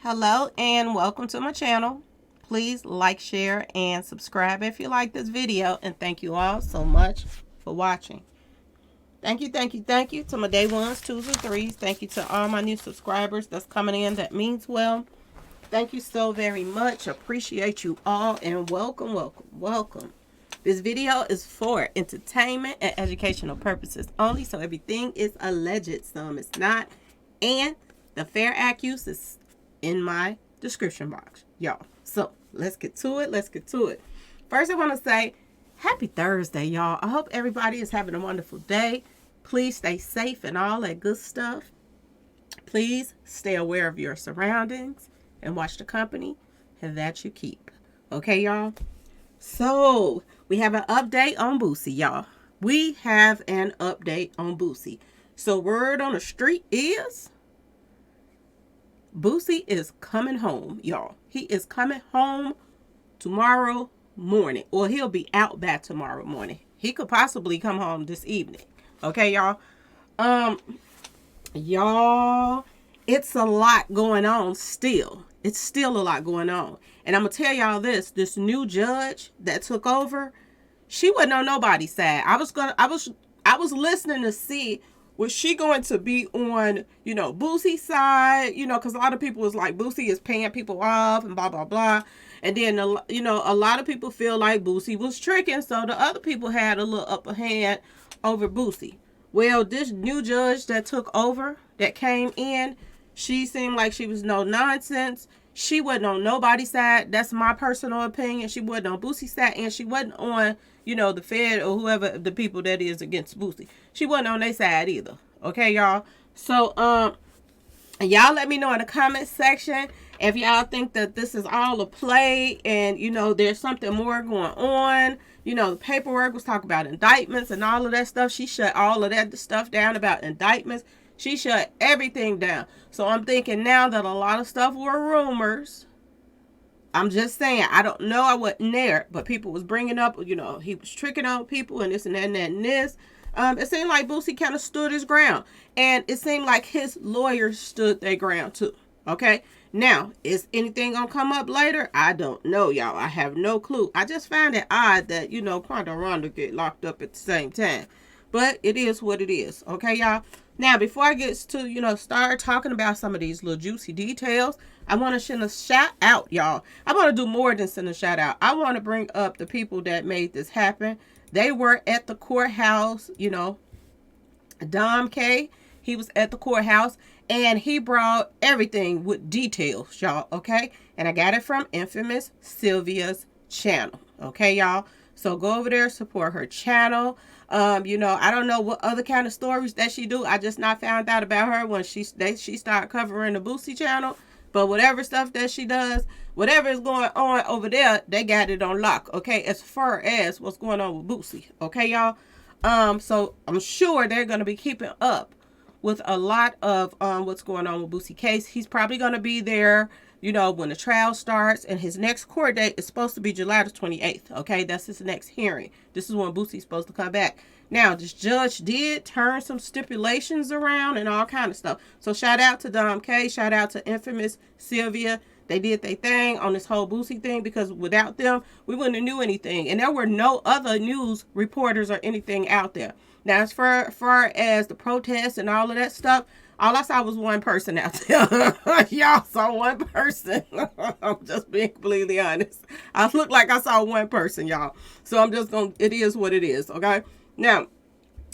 Hello and welcome to my channel. Please like, share, and subscribe if you like this video. And thank you all so much for watching. Thank you to my day ones, twos, and threes. Thank you to all my new subscribers that's coming in. That means well. Thank you so very much. Appreciate you all and welcome, welcome, welcome. This video is for entertainment and educational purposes only, so everything is alleged. Some it's not. And the fair accuse is in my description box, y'all. So let's get to it. First, I want to say happy Thursday, y'all. I hope everybody is having a wonderful day. Please stay safe and all that good stuff. Please stay aware of your surroundings and watch the company that you keep. Okay, y'all? So we have an update on Boosie, y'all. We have an update on Boosie. So word on the street is Boosie is coming home, y'all. He is coming home tomorrow morning, or he'll be out by tomorrow morning. He could possibly come home this evening. Okay, y'all. Y'all, it's a lot going on still. It's still a lot going on. And I'm gonna tell y'all this new judge that took over, she wasn't on nobody's side. I was listening to see, was she going to be on, Boosie's side, because a lot of people was like, Boosie is paying people off and blah, blah, blah. And then, a lot of people feel like Boosie was tricking. So the other people had a little upper hand over Boosie. Well, this new judge that took over, that came in, she seemed like she was no nonsense. She wasn't on nobody's side. That's my personal opinion. She wasn't on Boosie's side, and she wasn't on, the Fed or whoever the people that is against Boosie. She wasn't on their side either. Okay, y'all? So, y'all let me know in the comment section if y'all think that this is all a play and, there's something more going on. The paperwork was talking about indictments and all of that stuff. She shut all of that stuff down about indictments. She shut everything down. So I'm thinking now that a lot of stuff were rumors. I'm just saying, I don't know, I wasn't there, but people was bringing up, he was tricking on people and this and that and that and this. It seemed like Boosie kind of stood his ground. And it seemed like his lawyers stood their ground too. Okay? Now, is anything going to come up later? I don't know, y'all. I have no clue. I just find it odd that, Quantum Ronda get locked up at the same time. But it is what it is. Okay, y'all? Now, before I get to, start talking about some of these little juicy details, I want to send a shout out, y'all. I want to do more than send a shout out. I want to bring up the people that made this happen. They were at the courthouse, Dom K. He was at the courthouse, and he brought everything with details, y'all, okay? And I got it from infamous Sylvia's channel, okay, y'all? So go over there, support her channel. I don't know what other kind of stories that she do. I just not found out about her when she started covering the Boosie channel. But whatever stuff that she does, whatever is going on over there, they got it on lock, okay? As far as what's going on with Boosie, okay, y'all? So I'm sure they're going to be keeping up with a lot of what's going on with Boosie case. He's probably going to be there, when the trial starts, and his next court date is supposed to be July the 28th, okay? That's his next hearing. This is when Boosie's supposed to come back. Now, this judge did turn some stipulations around and all kind of stuff. So shout out to Dom K. Shout out to infamous Sylvia. They did their thing on this whole Boosie thing, because without them, we wouldn't have knew anything. And there were no other news reporters or anything out there. Now, as far as the protests and all of that stuff, all I saw was one person out there. Y'all saw one person. I'm just being completely honest. I look like I saw one person, y'all. So I'm just going to, it is what it is, okay? Now,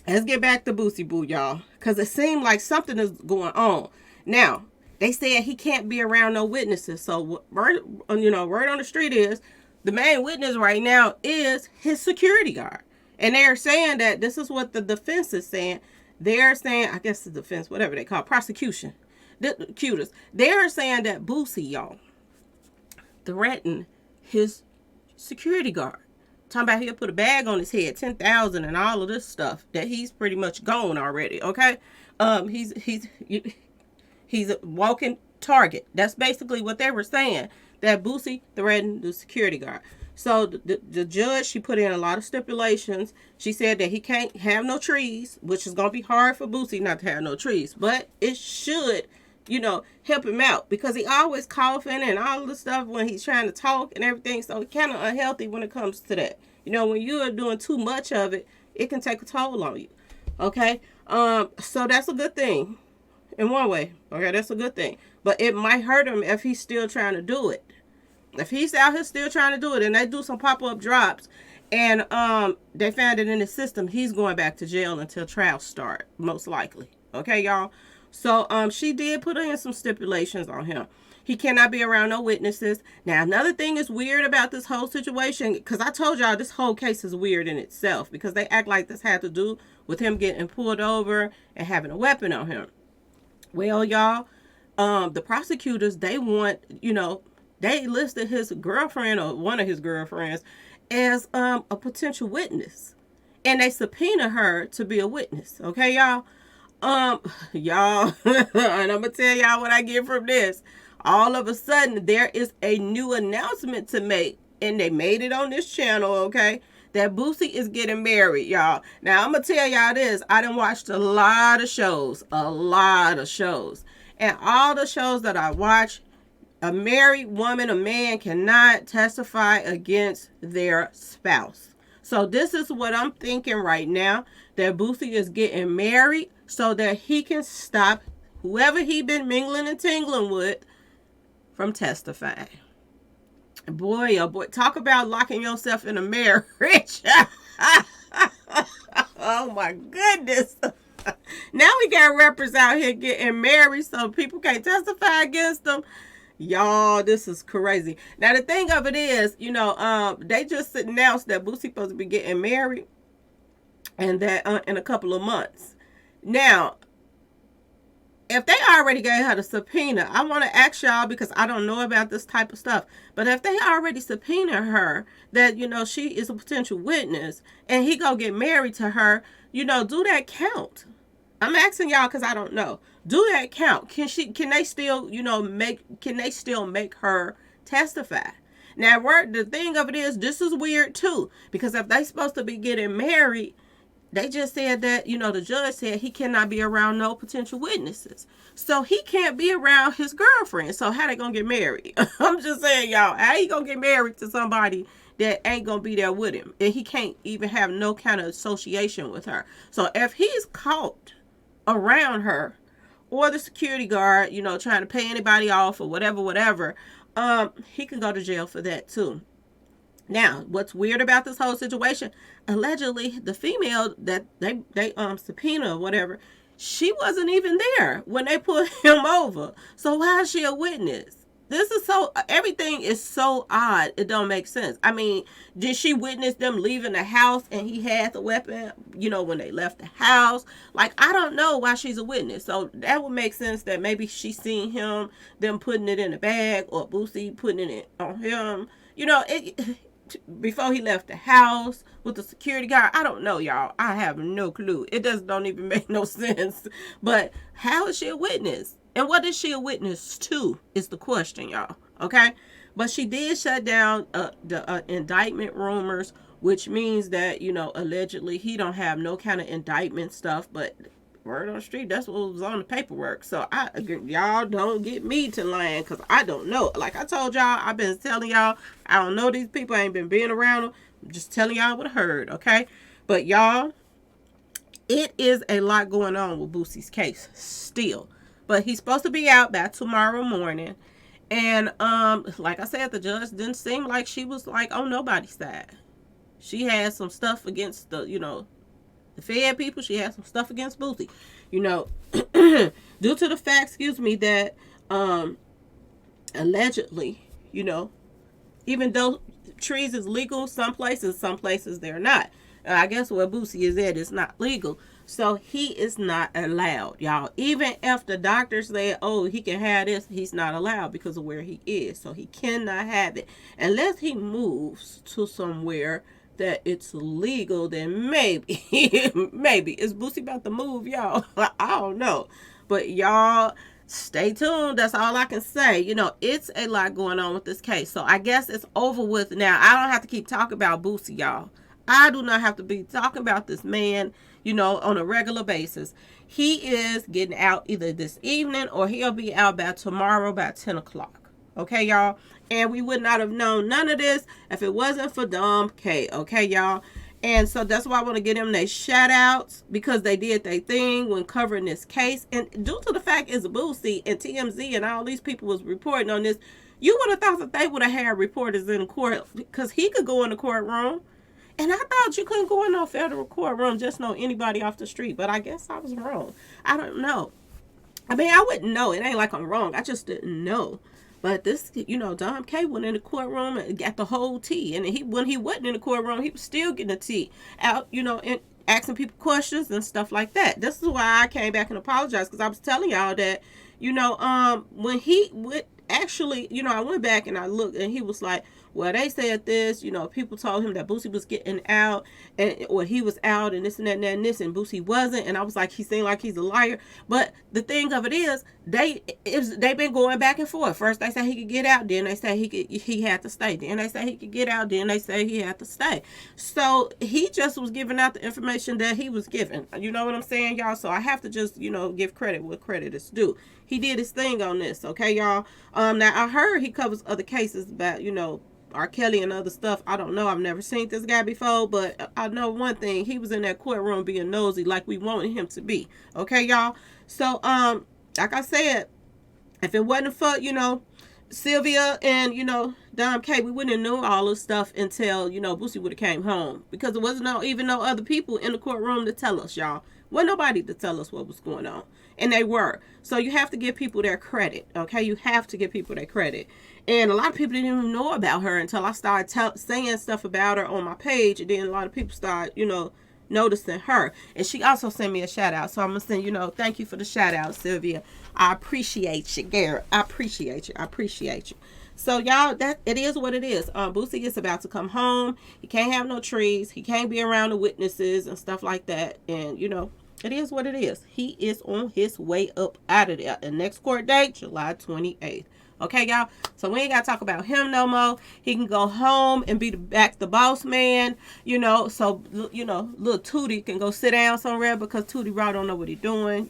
let's get back to Boosie Boo, y'all. Because it seemed like something is going on. Now, they said he can't be around no witnesses. So, word on the street is, the main witness right now is his security guard. And they're saying that, this is what the defense is saying. They're saying, I guess the defense, whatever they call it, prosecution, the cutest. They're saying that Boosie, y'all, threatened his security guard. Talking about he'll put a bag on his head, 10,000 and all of this stuff, that he's pretty much gone already, okay? He's a walking target. That's basically what they were saying, that Boosie threatened the security guard. So the judge, she put in a lot of stipulations. She said that he can't have no trees, which is going to be hard for Boosie not to have no trees. But it should help him out, because he always coughing and all the stuff when he's trying to talk and everything. So it's kind of unhealthy when it comes to that. When you're doing too much of it, it can take a toll on you. Okay. So that's a good thing in one way. Okay. That's a good thing, but it might hurt him if he's still trying to do it. If he's out here still trying to do it and they do some pop-up drops and they found it in the system, he's going back to jail until trial start, most likely. Okay, y'all. So she did put in some stipulations on him. He cannot be around no witnesses. Now, another thing is weird about this whole situation, because I told y'all this whole case is weird in itself, because they act like this had to do with him getting pulled over and having a weapon on him. Well, y'all, the prosecutors, they want, they listed his girlfriend or one of his girlfriends as a potential witness. And they subpoena her to be a witness. Okay, y'all? Y'all, and I'm gonna tell y'all what I get from this. All of a sudden, there is a new announcement to make, and they made it on this channel, okay? That Boosie is getting married, y'all. Now, I'm gonna tell y'all this. I done watched a lot of shows. And all the shows that I watch, a married woman, a man cannot testify against their spouse. So this is what I'm thinking right now, that Boosie is getting married so that he can stop whoever he been mingling and tingling with from testifying. Boy, oh boy, talk about locking yourself in a marriage. Oh my goodness. Now we got rappers out here getting married so people can't testify against them. Y'all, this is crazy. Now, the thing of it is, they just announced that Boosie supposed to be getting married, and that in a couple of months. Now, if they already gave her the subpoena, I want to ask y'all, because I don't know about this type of stuff, but if they already subpoena her that, she is a potential witness, and he go get married to her, do that count? I'm asking y'all because I don't know. Do that count? Can they still, make her testify? Now, the thing of it is, this is weird too, because if they supposed to be getting married, they just said that, the judge said he cannot be around no potential witnesses. So he can't be around his girlfriend. So how they gonna get married? I'm just saying, y'all, how he gonna get married to somebody that ain't gonna be there with him? And he can't even have no kind of association with her. So if he's caught around her, or the security guard, trying to pay anybody off or whatever, he can go to jail for that too. Now, what's weird about this whole situation, allegedly the female that they subpoena or whatever, she wasn't even there when they put him over. So how is she a witness? Everything is so odd. It don't make sense. I mean, did she witness them leaving the house and he had the weapon, when they left the house? Like, I don't know why she's a witness. So that would make sense that maybe she seen them putting it in a bag, or Boosie putting it on him, before he left the house with the security guard. I don't know, y'all. I have no clue. It don't even make no sense. But how is she a witness? And what is she a witness to is the question, y'all. Okay? But she did shut down the indictment rumors, which means that, allegedly he don't have no kind of indictment stuff. But word on the street, that's what was on the paperwork. So y'all don't get me to lying, because I don't know. Like I told y'all, I've been telling y'all, I don't know these people. I ain't been being around them. I'm just telling y'all what I heard, okay? But y'all, it is a lot going on with Boosie's case still. But he's supposed to be out by tomorrow morning. And like I said, the judge didn't seem like she was like on nobody's side. She had some stuff against the Fed people. She had some stuff against Boosie. Due to the fact, that allegedly, even though trees is legal some places they're not. I guess where Boosie is at, it's not legal. So he is not allowed, y'all. Even if the doctor said, oh, he can have this, he's not allowed because of where he is. So he cannot have it. Unless he moves to somewhere that it's legal, then maybe. Maybe. Is Boosie about to move, y'all? I don't know. But y'all, stay tuned. That's all I can say. It's a lot going on with this case. So I guess it's over with now. I don't have to keep talking about Boosie, y'all. I do not have to be talking about this man, on a regular basis. He is getting out either this evening or he'll be out by tomorrow by 10 o'clock. Okay, y'all? And we would not have known none of this if it wasn't for Dom K. Okay, y'all? And so that's why I want to give them their shout outs, because they did their thing when covering this case. And due to the fact it's Boosie and TMZ and all these people was reporting on this, you would have thought that they would have had reporters in court, because he could go in the courtroom. And I thought you couldn't go in no federal courtroom, just know anybody off the street. But I guess I was wrong. I don't know. I mean, I wouldn't know. It ain't like I'm wrong. I just didn't know. But this, Dom K went in the courtroom and got the whole tea. And when he wasn't in the courtroom, he was still getting the tea out, and asking people questions and stuff like that. This is why I came back and apologized, because I was telling y'all that, when he would actually, I went back and I looked, and he was like, well, they said this, people told him that Boosie was getting out, or he was out, and this and that and that and this, and Boosie wasn't. And I was like, he seemed like he's a liar. But the thing of it is, they've been going back and forth. First they say he could get out, then they say he had to stay. Then they say he could get out, then they say he had to stay. So he just was giving out the information that he was given. You know what I'm saying, y'all? So I have to just, give credit where credit is due. He did his thing on this, okay, y'all? Now I heard he covers other cases about, R. Kelly and other stuff. I don't know. I've never seen this guy before, but I know one thing. He was in that courtroom being nosy like we wanted him to be. Okay, y'all? So, like I said, if it wasn't for, Sylvia and, Dom K, we wouldn't have known all this stuff until, Boosie would have came home. Because there wasn't even no other people in the courtroom to tell us, y'all. Wasn't nobody to tell us what was going on. And they were. So you have to give people their credit, okay? You have to give people their credit. And a lot of people didn't even know about her until I started saying stuff about her on my page. And then a lot of people started, noticing her. And she also sent me a shout out. So I'm going to send, thank you for the shout out, Sylvia. I appreciate you, Garrett. I appreciate you. So y'all, that it is what it is. Boosie is about to come home. He can't have no trees. He can't be around the witnesses and stuff like that. And, it is what it is. He is on his way up out of there. The next court date, July 28th. Okay, y'all? So we ain't got to talk about him no more. He can go home and be back the boss man, So, little Tootie can go sit down somewhere, because Tootie Raw don't know what he's doing,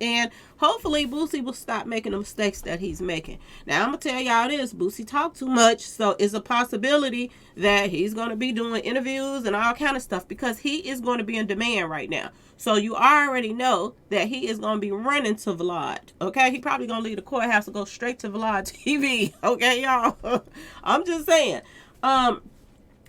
And hopefully Boosie will stop making the mistakes that he's making. Now, I'm going to tell y'all this. Boosie talk too much, so it's a possibility that he's going to be doing interviews and all kind of stuff, because he is going to be in demand right now. So you already know that he is going to be running to Vlad, okay? He probably going to leave the courthouse and go straight to Vlad TV, okay, y'all? I'm just saying.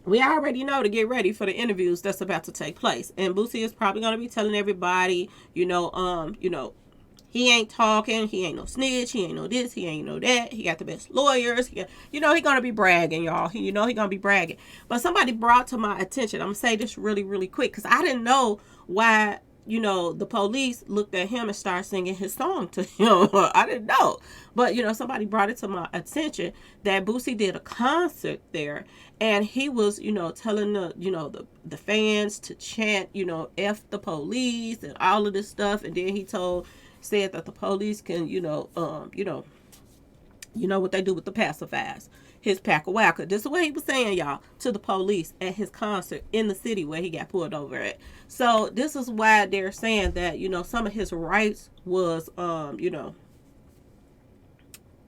We already know to get ready for the interviews that's about to take place. And Boosie is probably going to be telling everybody, he ain't talking, he ain't no snitch, he ain't no this, he ain't no that, he got the best lawyers, he going to be bragging, y'all. He going to be bragging. But somebody brought to my attention, I'm going to say this really, really quick, because I didn't know why, the police looked at him and started singing his song to him. I didn't know. But, somebody brought it to my attention that Boosie did a concert there, and he was, telling the fans to chant, F the police and all of this stuff. And then he said that the police can, what they do with the pacifiers, his pack-a-whacker. This is what he was saying, y'all, to the police at his concert in the city where he got pulled over at. So this is why they're saying that, some of his rights was,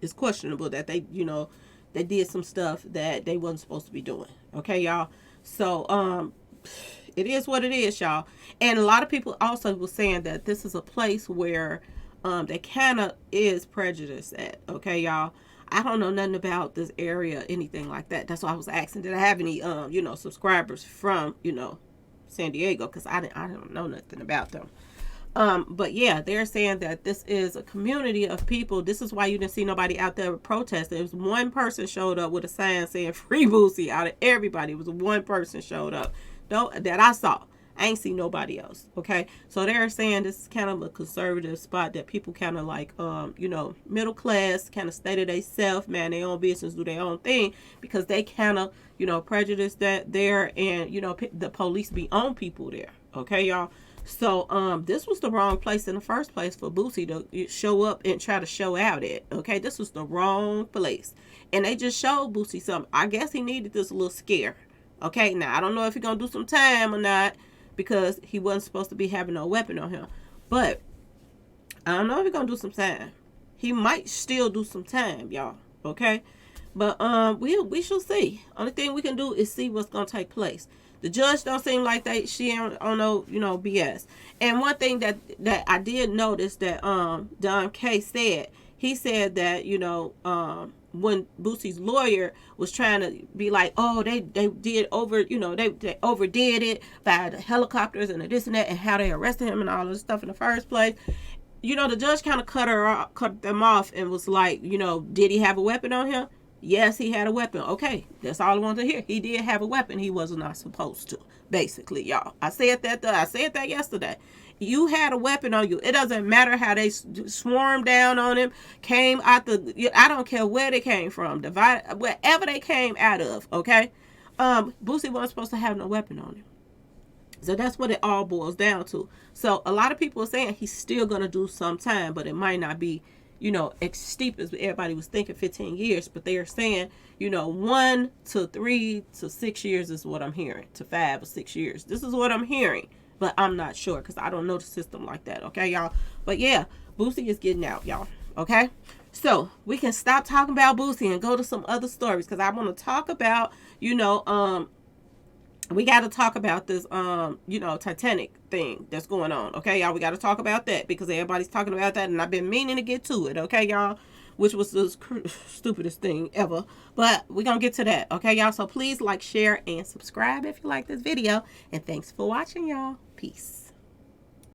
it's questionable, that they, they did some stuff that they wasn't supposed to be doing. Okay, y'all? So, it is what it is, y'all. And a lot of people also were saying that this is a place where they kind of is prejudiced at. Okay, y'all? I don't know nothing about this area, anything like that. That's why I was asking, did I have any, subscribers from, San Diego? Because I don't know nothing about them. But yeah, they're saying that this is a community of people. This is why you didn't see nobody out there protesting. There was one person showed up with a sign saying "Free Boosie." Out of everybody, it was one person showed up that I saw. I ain't see nobody else. Okay, so they're saying this is kind of a conservative spot that people kind of like, middle class, kind of stay to themselves, man, their own business, do their own thing, because they kind of, prejudice that there, and the police be on people there. Okay, y'all. So, this was the wrong place in the first place for Boosie to show up and try to show out at. Okay, this was the wrong place. And they just showed Boosie something. I guess he needed this little scare. Okay, now, I don't know if he's going to do some time or not, because he wasn't supposed to be having no weapon on him. But I don't know if he's gonna do some time. He might still do some time, y'all. Okay, but we shall see. Only thing we can do is see what's gonna take place. The judge don't seem like she don't know, BS. And one thing that I did notice that Don K said, he said that when Boosie's lawyer was trying to be like, oh, they did over, they overdid it by the helicopters and the this and that, and how they arrested him and all this stuff in the first place. The judge kind of cut them off and was like, did he have a weapon on him? Yes, he had a weapon. Okay, that's all I wanted to hear. He did have a weapon. He was not supposed to, basically, y'all. I said that yesterday. You had a weapon on you. It doesn't matter how they swarmed down on him, came out I don't care where they came from, wherever they came out of, okay? Boosie wasn't supposed to have no weapon on him. So that's what it all boils down to. So a lot of people are saying he's still going to do some time, but it might not be, as steep as everybody was thinking, 15 years. But they are saying, 1 to 3 to 6 years is what I'm hearing, to 5 or 6 years. This is what I'm hearing, but I'm not sure because I don't know the system like that. Okay, y'all. But yeah, Boosie is getting out, y'all. Okay. So we can stop talking about Boosie and go to some other stories because I want to talk about, we got to talk about this, Titanic thing that's going on. Okay, y'all, we got to talk about that because everybody's talking about that and I've been meaning to get to it. Okay, y'all, which was the stupidest thing ever. But we're going to get to that. Okay, y'all. So please like, share, and subscribe if you like this video. And thanks for watching, y'all. Peace.